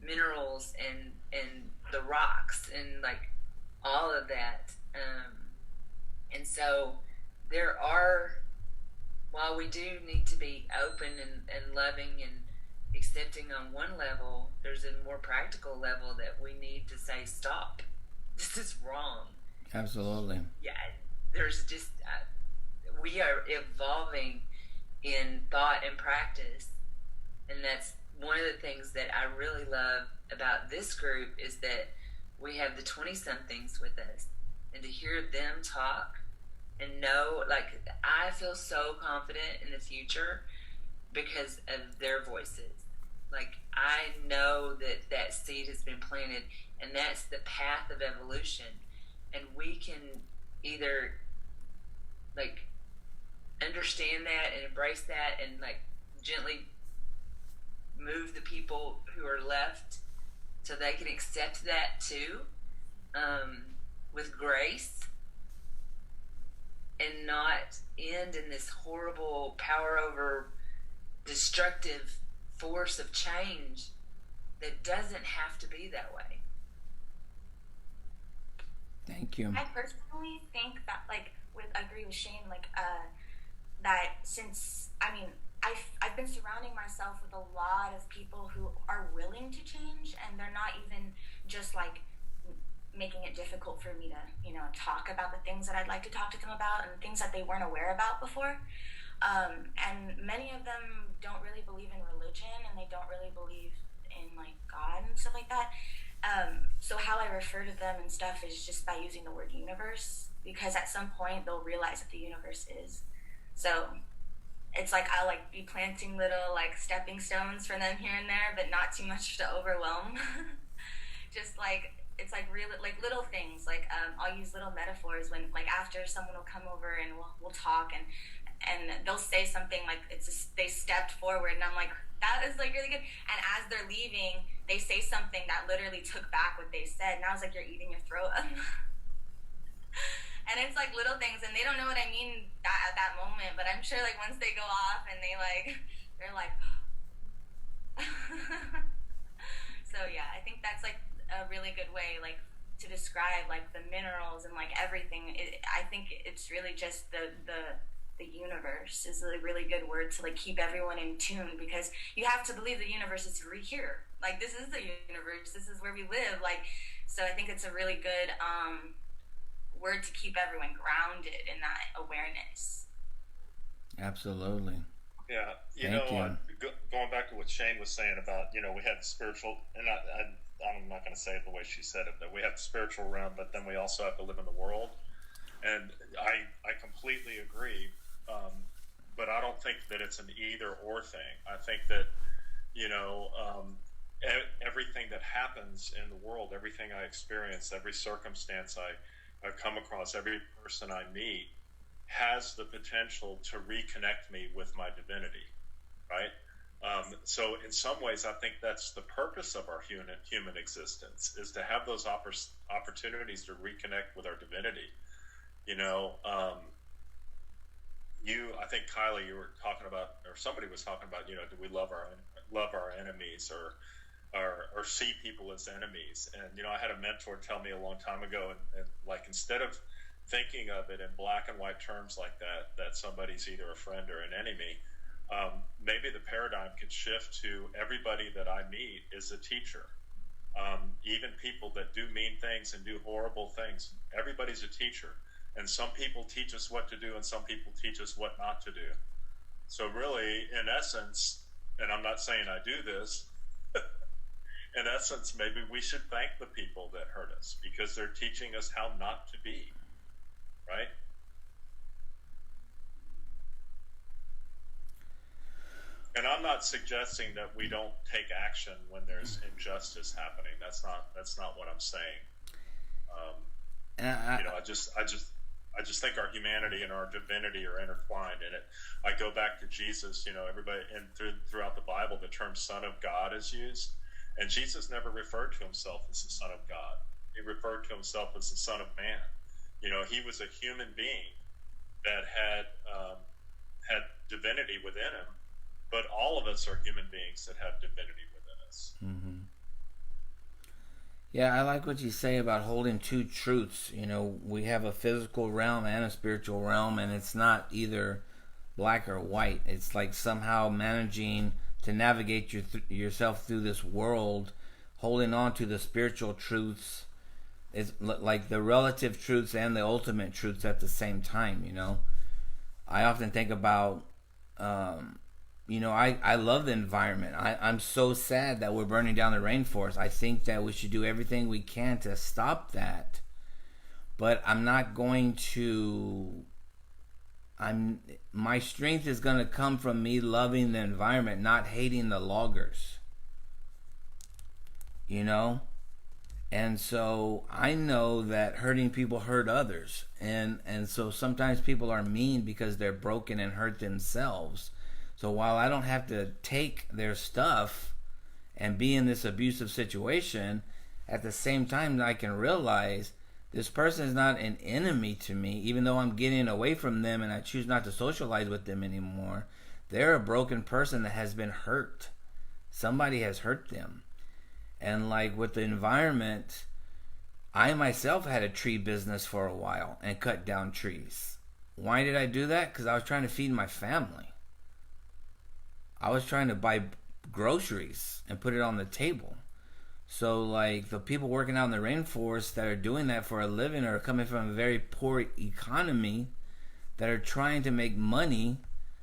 minerals and the rocks and like all of that. And so there are, while we do need to be open and loving and accepting on one level, there's a more practical level that we need to say, stop, this is wrong. Absolutely. Yeah, there's just we are evolving in thought and practice, and that's one of the things that I really love about this group, is that we have the 20-somethings with us, and to hear them talk and know, like, I feel so confident in the future because of their voices. Like, I know that that seed has been planted, and that's the path of evolution, and we can either like understand that and embrace that and like gently move the people who are left so they can accept that too, with grace, and not end in this horrible power over destructive force of change that doesn't have to be that way. Thank you. I personally think that, like, I agree with Shane, like, that since, I mean, I've been surrounding myself with a lot of people who are willing to change, and they're not even just, like, making it difficult for me to, you know, talk about the things that I'd like to talk to them about and things that they weren't aware about before. And many of them don't really believe in religion, and they don't really believe in, like, God and stuff like that. So how I refer to them and stuff is just by using the word universe, because at some point they'll realize that the universe is. So it's like I'll like be planting little like stepping stones for them here and there, but not too much to overwhelm. Just like, it's like real, like little things. Like I'll use little metaphors when, like, after someone will come over and we'll talk, and they'll say something like they stepped forward, and I'm like, that is like really good. And as they're leaving, they say something that literally took back what they said, and I was like, you're eating your throat up. And it's like little things, and they don't know what I mean at that moment, but I'm sure like once they go off and they're like so yeah, I think that's like a really good way, like to describe like the minerals and like everything. I think it's really just the universe is a really good word to like keep everyone in tune, because you have to believe the universe is here. Like, this is the universe. This is where we live. Like, so I think it's a really good word to keep everyone grounded in that awareness. Absolutely. Yeah, Thank you. Going back to what Shane was saying about, we have the spiritual, and I'm not going to say it the way she said it, that we have the spiritual realm, but then we also have to live in the world. And I completely agree, but I don't think that it's an either or thing. I think that, everything that happens in the world, everything I experience, every circumstance I come across, every person I meet, has the potential to reconnect me with my divinity, right? So in some ways, I think that's the purpose of our human existence, is to have those opportunities to reconnect with our divinity. I think Kylie, you were talking about, or somebody was talking about, do we love our enemies or see people as enemies? And I had a mentor tell me a long time ago, and like, instead of thinking of it in black and white terms like that somebody's either a friend or an enemy, maybe the paradigm could shift to everybody that I meet is a teacher. Even people that do mean things and do horrible things, everybody's a teacher. And some people teach us what to do, and some people teach us what not to do. So really, in essence, and I'm not saying I do this, in essence, maybe we should thank the people that hurt us, because they're teaching us how not to be. Right? And I'm not suggesting that we don't take action when there's injustice happening. That's not what I'm saying. I just think our humanity and our divinity are intertwined in it. I go back to Jesus. Everybody, and throughout the Bible, the term "Son of God" is used, and Jesus never referred to himself as the Son of God. He referred to himself as the Son of Man. He was a human being that had divinity within him, but all of us are human beings that have divinity within us. Mm-hmm. Yeah, I like what you say about holding two truths. We have a physical realm and a spiritual realm, and it's not either black or white. It's like somehow managing to navigate yourself through this world, holding on to the spiritual truths. It's like the relative truths and the ultimate truths at the same time. I often think about, I love the environment. I'm so sad that we're burning down the rainforest. I think that we should do everything we can to stop that. But I'm not going to. My strength is going to come from me loving the environment, not hating the loggers. And so I know that hurting people hurt others. And so sometimes people are mean because they're broken and hurt themselves. So while I don't have to take their stuff and be in this abusive situation, at the same time I can realize this person is not an enemy to me, even though I'm getting away from them and I choose not to socialize with them anymore. They're a broken person that has been hurt. Somebody has hurt them. And like with the environment, I myself had a tree business for a while and cut down trees. Why did I do that? Because I was trying to feed my family. I was trying to buy groceries and put it on the table. So like the people working out in the rainforest that are doing that for a living are coming from a very poor economy that are trying to make money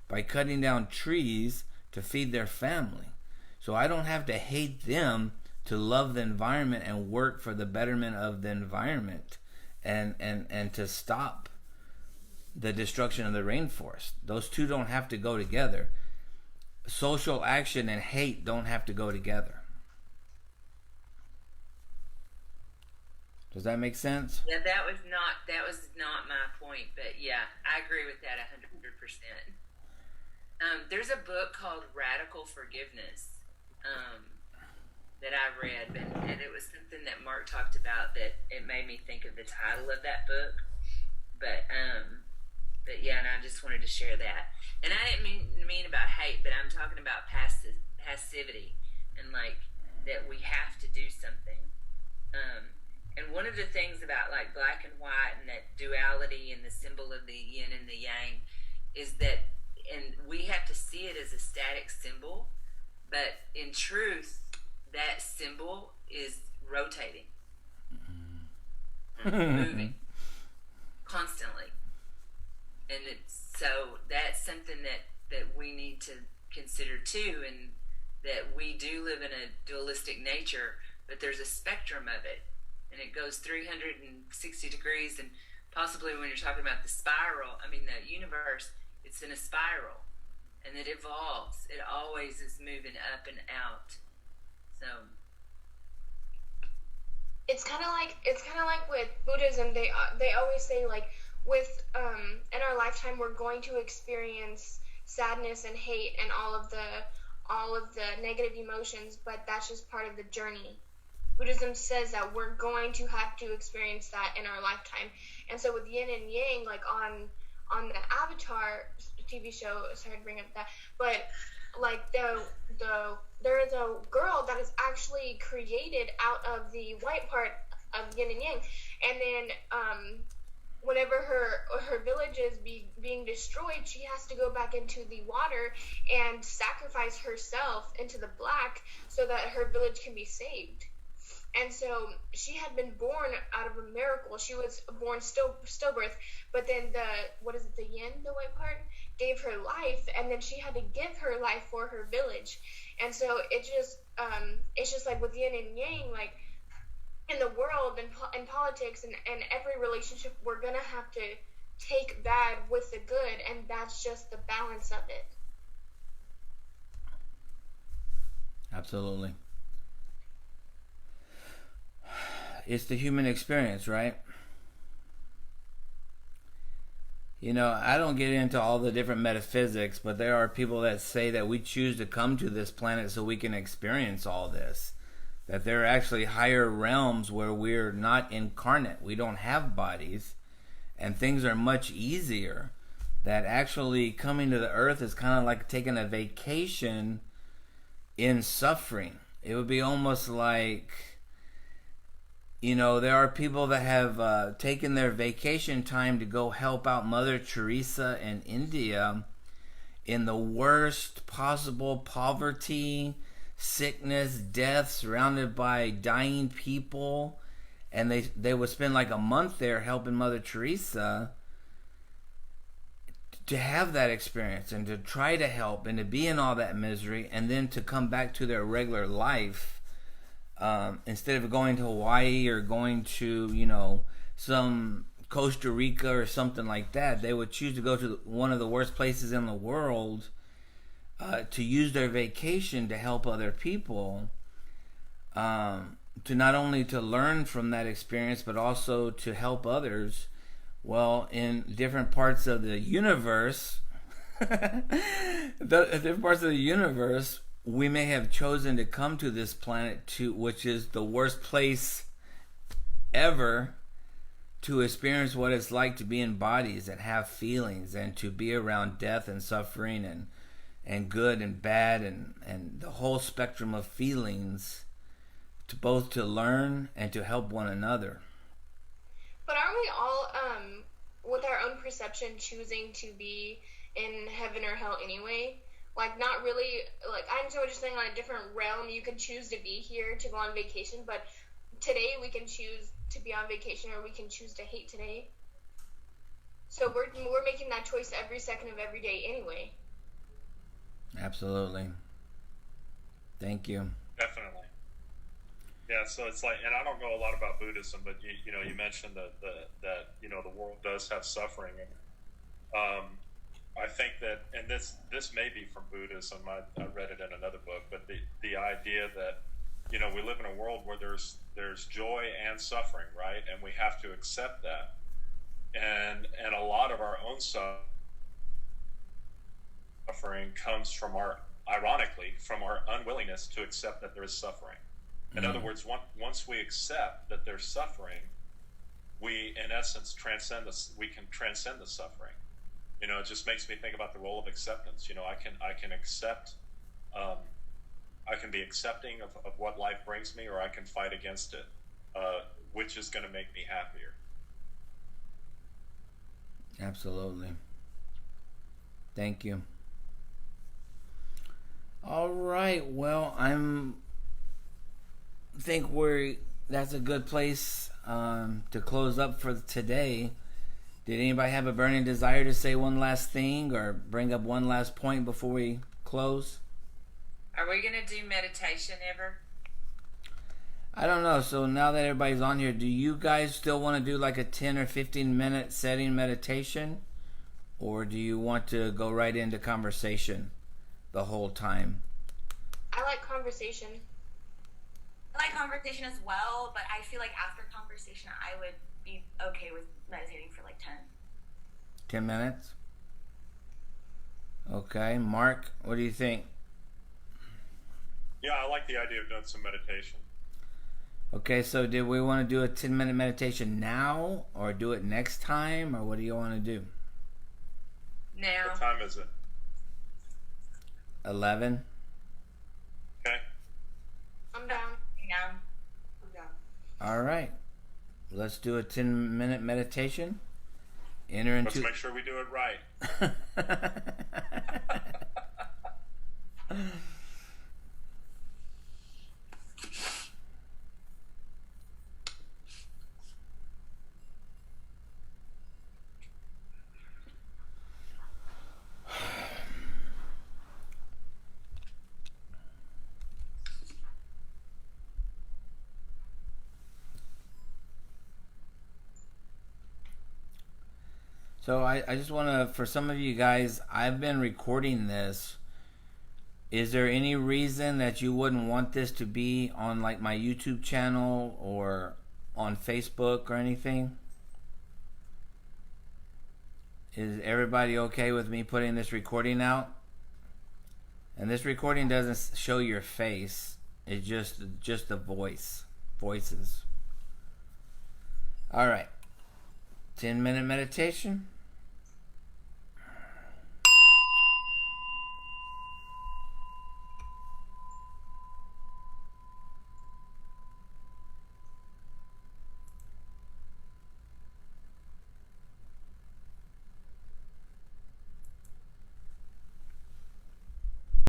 by cutting down trees to feed their family. So I don't have to hate them to love the environment and work for the betterment of the environment and to stop the destruction of the rainforest. Those two don't have to go together. Social action and hate don't have to go together. Does that make sense? Yeah, that was not my point, but yeah, I agree with that 100%. There's a book called Radical Forgiveness that I read, and it was something that Mark talked about that it made me think of the title of that book. But yeah, and I just wanted to share that. And I didn't mean about hate, but I'm talking about passivity and like that we have to do something. And one of the things about like black and white and that duality and the symbol of the yin and the yang is that, and we have to see it as a static symbol, but in truth, that symbol is rotating, moving constantly. And so that's something that we need to consider too, and that we do live in a dualistic nature, but there's a spectrum of it, and it goes 360 degrees, and possibly when you're talking about the spiral, I mean the universe, it's in a spiral, and it evolves. It always is moving up and out. So it's kind of like with Buddhism. They always say like with in our lifetime we're going to experience sadness and hate and all of the negative emotions, but that's just part of the journey. Buddhism says that we're going to have to experience that in our lifetime. And so with yin and yang, like on the Avatar TV show, sorry to bring up that, but like there is a girl that is actually created out of the white part of yin and yang, and then whenever her village is being destroyed, she has to go back into the water and sacrifice herself into the black so that her village can be saved. And so she had been born out of a miracle. She was born stillbirth, but then the yin, the white part, gave her life, and then she had to give her life for her village. And so it's just like with yin and yang, like in the world and in politics and every relationship, we're gonna have to take bad with the good, and that's just the balance of it. Absolutely. It's the human experience, right? You know, I don't get into all the different metaphysics, but there are people that say that we choose to come to this planet so we can experience all this. That there are actually higher realms where we're not incarnate. We don't have bodies, and things are much easier. That actually coming to the earth is kind of like taking a vacation in suffering. It would be almost like, you know, there are people that have taken their vacation time to go help out Mother Teresa in India in the worst possible poverty, sickness, death, surrounded by dying people, and they would spend like a month there helping Mother Teresa. To have that experience and to try to help and to be in all that misery, and then to come back to their regular life, instead of going to Hawaii or going to, you know, some Costa Rica or something like that, they would choose to go to one of the worst places in the world to use their vacation to help other people, to not only to learn from that experience, but also to help others. Well, in different parts of the universe, we may have chosen to come to this planet, which is the worst place ever, to experience what it's like to be in bodies and have feelings, and to be around death and suffering and good and bad and the whole spectrum of feelings, to both to learn and to help one another. But aren't we all, with our own perception, choosing to be in heaven or hell anyway? Like, not really, like, I understand what you're saying, on a different realm, you can choose to be here, to go on vacation, but today we can choose to be on vacation, or we can choose to hate today. So we're making that choice every second of every day anyway. Absolutely. Thank you. Definitely. Yeah, so it's like, and I don't know a lot about Buddhism, but you know, you mentioned that you know, the world does have suffering, and I think that, and this may be from Buddhism. I read it in another book, but the idea that, you know, we live in a world where there's joy and suffering, right? And we have to accept that, and a lot of our own suffering comes from ironically from our unwillingness to accept that there is suffering. In other words, once we accept that there's suffering, we, in essence, we can transcend the suffering. You know, it just makes me think about the role of acceptance. You know, I can accept, I can be accepting of what life brings me, or I can fight against it. which is going to make me happier. Absolutely. Thank you. All right. Well, that's a good place to close up for today. Did anybody have a burning desire to say one last thing or bring up one last point before we close? Are we going to do meditation ever? I don't know. So now that everybody's on here, do you guys still want to do like a 10 or 15 minute setting meditation? Or do you want to go right into conversation the whole time? I like conversation. I like conversation as well, but I feel like after conversation, I would be okay with meditating for like 10. 10 minutes? Okay. Mark, what do you think? Yeah, I like the idea of doing some meditation. Okay, so did we want to do a 10-minute meditation now or do it next time, or what do you want to do? Now. What time is it? 11? Okay. I'm down. Yeah. I'm down. All right. Let's do a 10-minute meditation. Enter into... Let's make sure we do it right. So I just want to, for some of you guys, I've been recording this. Is there any reason that you wouldn't want this to be on like my YouTube channel or on Facebook or anything? Is everybody okay with me putting this recording out? And this recording doesn't show your face. It's just the voices. All right. 10-minute meditation.